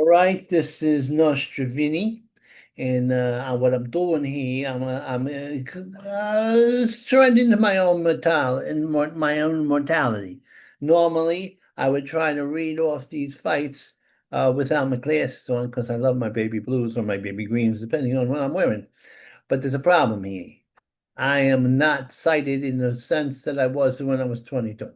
All right, this is Nostravini, and what I'm doing here, I'm surrendering to my own my own mortality. Normally, I would try to read off these fights without my glasses on because I love my baby blues or my baby greens, depending on what I'm wearing. But there's a problem here. I am not sighted in the sense that I was when I was 22.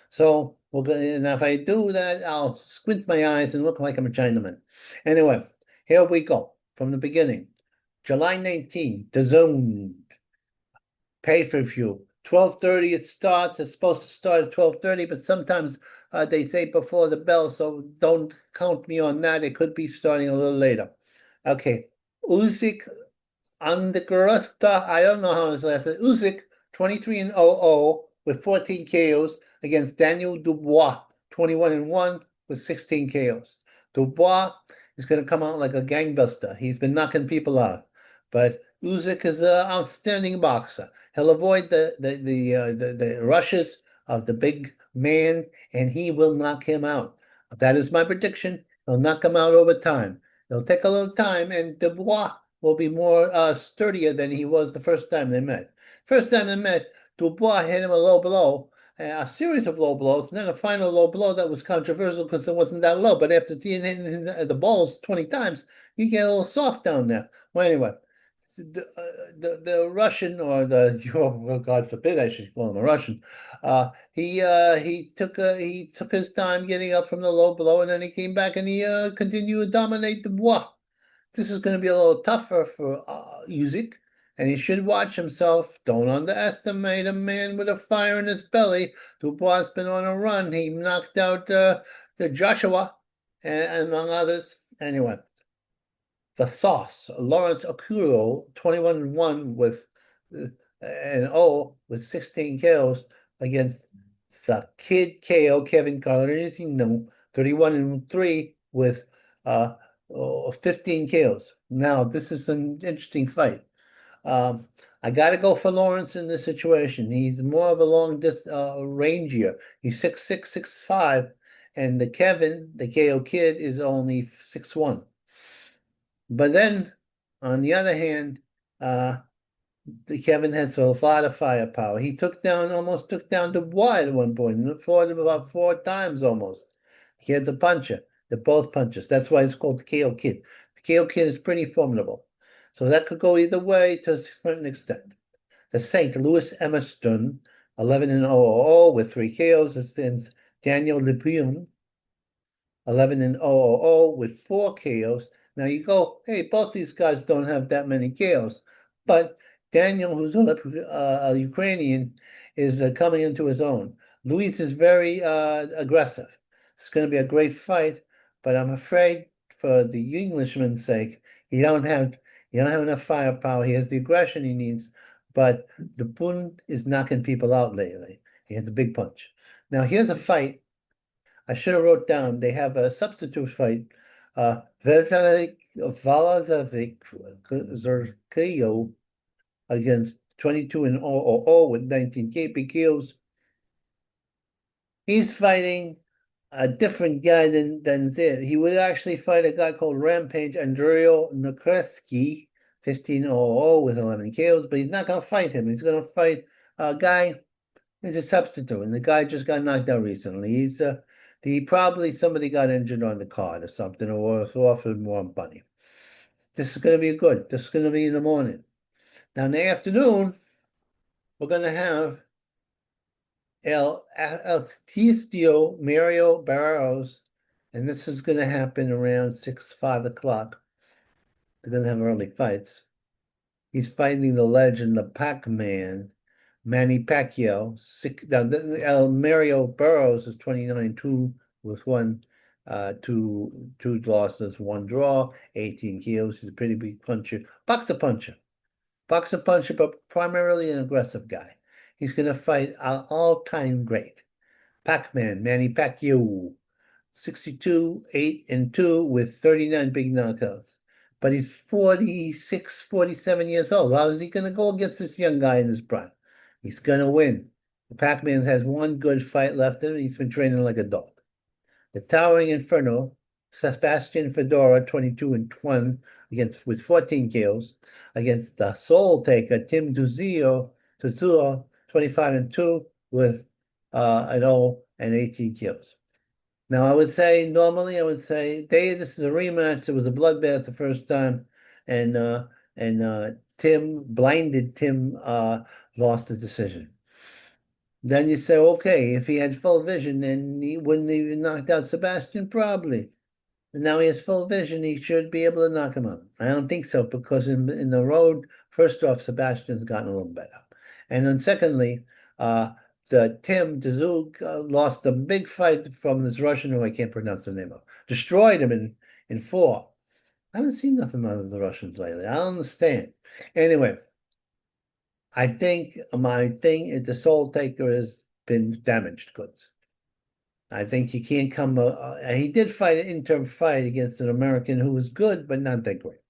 So we're gonna, and if I do that, I'll squint my eyes and look like I'm a Chinaman. Anyway, here we go from the beginning. July 19th, the zone pay-per-view. 12:30 it starts. It's supposed to start at 12:30, but sometimes they say before the bell, so don't count me on that. It could be starting a little later. Okay. Usyk Andergrutta, I don't know how his last name. Usyk, 23 and 0 with 14 KOs against Daniel Dubois, 21 and 1 with 16 KOs. Dubois is going to come out like a gangbuster. He's been knocking people out, but Usyk is an outstanding boxer. He'll avoid the rushes of the big man, and he will knock him out. That is my prediction. He'll knock him out over time. It'll take a little time, and Dubois will be more sturdier than he was the first time they met. First time they met, Dubois hit him a low blow, a series of low blows, and then a final low blow that was controversial because it wasn't that low. But after hitting the balls 20 times, you get a little soft down there. Well, anyway, the Russian or the well, God forbid I should call him a Russian. He took his time getting up from the low blow, and then he came back and he continued to dominate Dubois. This is going to be a little tougher for Usyk, and he should watch himself. Don't underestimate a man with a fire in his belly. Dubois has been on a run. He knocked out the Joshua, among others. Anyway, the sauce, Lawrence Okulo, 21 and 1 with and 0 with 16 KOs against the Kid KO, Kevin Carlino, 31 and 3 with 15 KOs. Now, this is an interesting fight. I got to go for Lawrence in this situation. He's more of a long rangier. He's 6'6", 6'5", and the Kevin, the KO Kid, is only 6'1". But then, on the other hand, the Kevin has a lot of firepower. He almost took down Dubois at one point, and floored him about 4 times almost. He had the puncher. They're both punchers. That's why it's called the KO Kid. The KO Kid is pretty formidable. So that could go either way to a certain extent. The Saint Louis Emerson, 11 and 0 with 3 KOs against Daniel Lebrun, 11 and 0 with 4 KOs. Now you go, hey, both these guys don't have that many KOs, but Daniel, who's a Ukrainian, is coming into his own. Luis is very aggressive. It's going to be a great fight, but I'm afraid for the Englishman's sake, he don't have enough firepower. He has the aggression he needs, but the Bund is knocking people out lately. He has a big punch. Now here's a fight I should have wrote down. They have a substitute fight. Veselnik Valazovic Zerkio against 22 and 0 with 19 KOs. He's fighting a different guy than Zed. He would actually fight a guy called Rampage Andreo Nakreski, 15-0 with 11 KOs, but he's not going to fight him. He's going to fight a guy who's a substitute, and the guy just got knocked out recently. Somebody got injured on the card or something, or was offered more money. This is going to be good. This is going to be in the morning. Now in the afternoon, we're going to have El Artistio Mario Barros, and this is going to happen around 5 o'clock. They're going to have early fights. He's fighting the legend, the Pac-Man, Manny Pacquiao. El Mario Burrows is 29-2 with two losses, 1 draw, 18 KOs. He's a pretty big puncher. Boxer, but primarily an aggressive guy. He's going to fight our all-time great, Pac-Man, Manny Pacquiao, 62, 8 and 2 with 39 big knockouts. But he's 46, 47 years old. How is he going to go against this young guy in his prime? He's going to win. The Pac-Man has one good fight left in him. He's been training like a dog. The Towering Inferno, Sebastian Fedora, 22 and 1 against with 14 kills against the Soul Taker, Tim Tzuo, 25 and 2 with an 0 and 18 kills. Now, normally I would say, this is a rematch. It was a bloodbath the first time, and Tim lost the decision. Then you say, okay, if he had full vision, then he wouldn't even knocked out Sebastian, probably. And now he has full vision, he should be able to knock him out. I don't think so, because in the road, first off, Sebastian's gotten a little better. And then secondly, the Tim Dzug lost a big fight from this Russian who I can't pronounce the name of. Destroyed him in 4. I haven't seen nothing out of the Russians lately. I don't understand. Anyway, I think my thing is the Soul Taker has been damaged goods. I think he can't come. He did fight an interim fight against an American who was good, but not that great.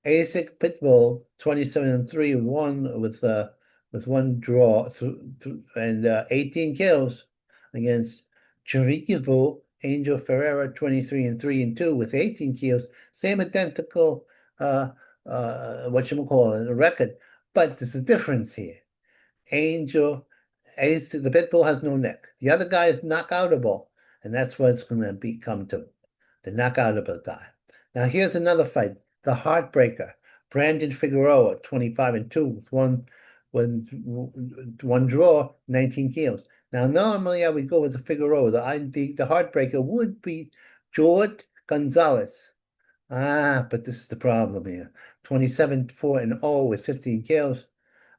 ASIC Pitbull, 27 and 3, won with one draw and 18 kills against Chirikivo Angel Ferreira, 23 and 3 and 2 with 18 kills. Same identical a record, but there's a difference here. Angel the Pitbull has no neck. The other guy is knockoutable, and that's what it's going to come to, the knockoutable guy. Now here's another fight, the Heartbreaker, Brandon Figueroa, 25 and 2 with one draw, 19 kills. Now normally I would go with the Figueroa. The Heartbreaker would be George Gonzalez. But this is the problem here. 27, 4 and 0 with 15 kills.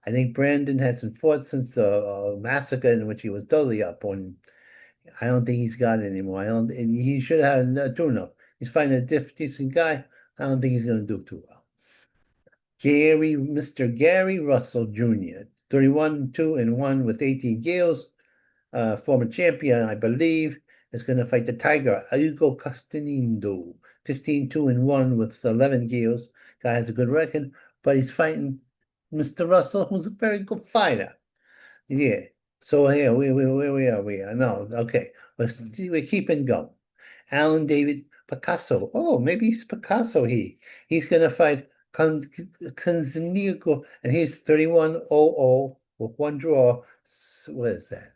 I think Brandon hasn't fought since the massacre in which he was totally up on. I don't think he's got it anymore. I don't. And he should have had a tune-up. He's fighting a decent guy. I don't think he's going to do too well. Mr. Gary Russell Jr., 31, 2 and 1 with 18 kills. Former champion, I believe, is going to fight the Tiger, Hugo Castellino, 15, 2 and 1 with 11 kills. Guy has a good record, but he's fighting Mr. Russell, who's a very good fighter. Yeah. So here we are. No, okay. We're keeping going. Alan David Picasso. Oh, maybe he's Picasso. He's gonna fight Kanzanigo, and he's 31-0 with one draw. What is that?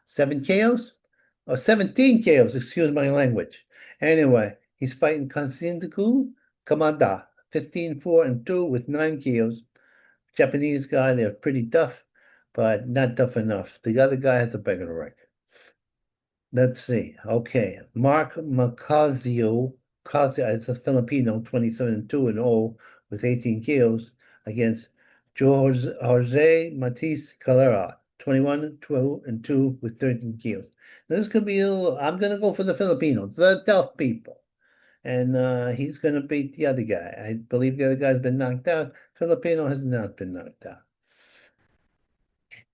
7 KOs? Or 17 KOs, excuse my language. Anyway, he's fighting Kanzanigo Kamada, 15-4 and 2 with 9 KOs. Japanese guy, they're pretty tough, but not tough enough. The other guy has a better record. Let's see. Okay. Mark Macazio, it's a Filipino, 27 and 2 and 0 with 18 kills against Jose Matisse Calera, 21, 12 and 2 with 13 kills. Now, this could be I'm going to go for the Filipinos. They're tough people. And he's going to beat the other guy. I believe the other guy's been knocked out. Filipino has not been knocked out.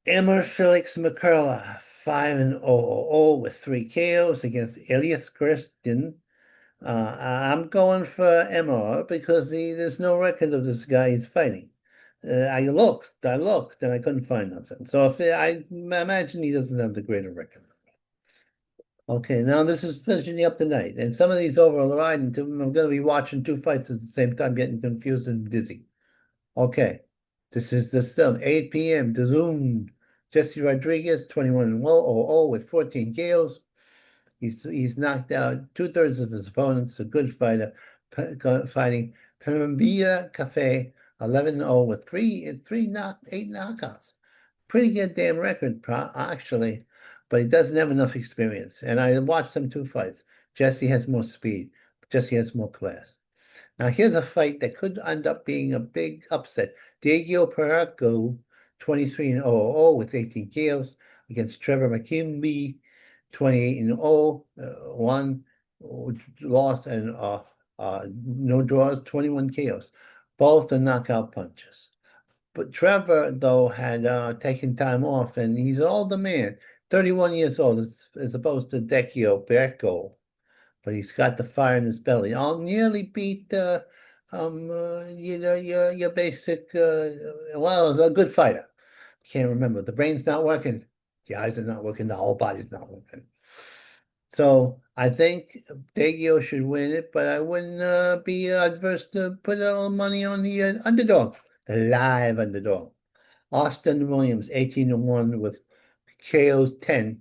Emmer Felix McCurla, 5 and 0 with 3 KOs against Elias Christian. I'm going for Emmer because there's no record of this guy he's fighting. I looked, and I couldn't find nothing. So I imagine he doesn't have the greater record. Okay, now this is finishing up the night, and some of these overriding. I'm going to be watching 2 fights at the same time, getting confused and dizzy. Okay, this is the still 8 p.m. The Zoom. Jesse Rodriguez, 21 and 0 with 14 KOs. He's knocked out 2/3 of his opponents. A good fighter, fighting Columbia Cafe, 11-0 with 8 knockouts. Pretty good damn record, actually, but he doesn't have enough experience. And I watched him 2 fights. Jesse has more speed. Jesse has more class. Now here's a fight that could end up being a big upset. Diego Paraco, 23 and 0 with 18 KOs against Trevor McKimby, 28 and 0, 1 loss and no draws, 21 KOs. Both are knockout punches. But Trevor, though, had taken time off, and he's an older man, 31 years old, as opposed to Decio Berco. But he's got the fire in his belly. I'll nearly beat, your basic, well, a good fighter. Can't remember. The brain's not working. The eyes are not working. The whole body's not working. So I think Dagio should win it, but I wouldn't be adverse to put all money on the underdog, the live underdog. Austin Williams, 18-1 with KO's 10.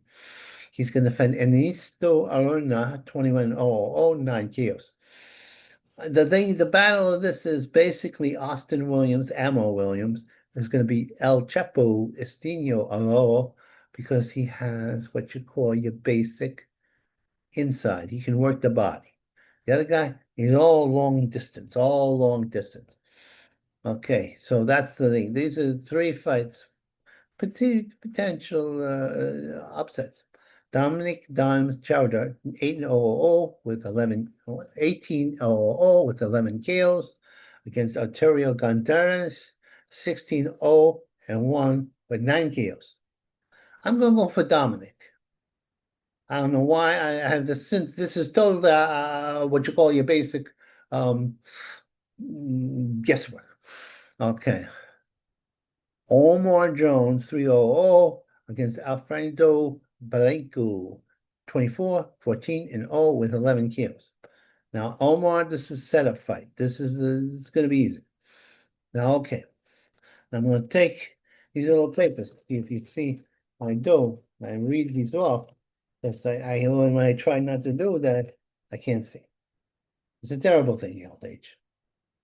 He's going to defend Ernesto Arona, 21-0, 9 KOs. The battle of this is basically Austin Williams, Ammo Williams. There's going to be El Chapo Estino Aro because he has what you call your basic inside. He can work the body. The other guy, he's all long distance, all long distance. Okay, so that's the thing. These are three fights, potential upsets. Dominic Dimes Chowder, 8-0 with 11, 18-0 with 11 KOs against Arturo Gonzalez, 16-0 and 1 with 9 KOs. I'm going to go for Dominic. I don't know why I have this since this is totally what you call your basic um, guesswork. Okay. Omar Jones, 3-0 against Alfredo Blanco, 24, 14, and 0 with 11 kills. Now, Omar, this is a setup fight. This is it's going to be easy. Now, okay. I'm going to take these little papers. If you see I do, I read these off. Yes, when I try not to do that, I can't see. It's a terrible thing, old age.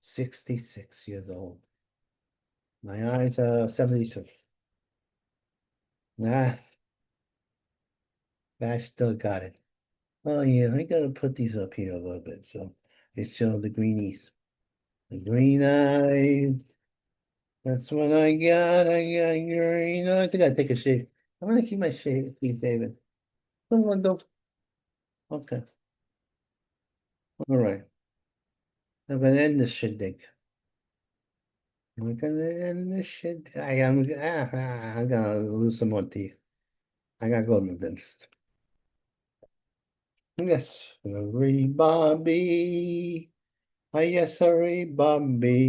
66 years old. My eyes are 73. Nah, I still got it. Oh yeah, I gotta put these up here a little bit so they show the greenies. The green eyes. That's what I got. I got green. I think I take a shave. I'm gonna keep my shave, Keith David. Someone don't. Okay. All right. I'm gonna end this shit, Dick. I'm gonna end this shit. I'm gonna lose some more teeth. I gotta go to the dentist. Yes, sorry, Bobby. Yes, sorry, Bobby.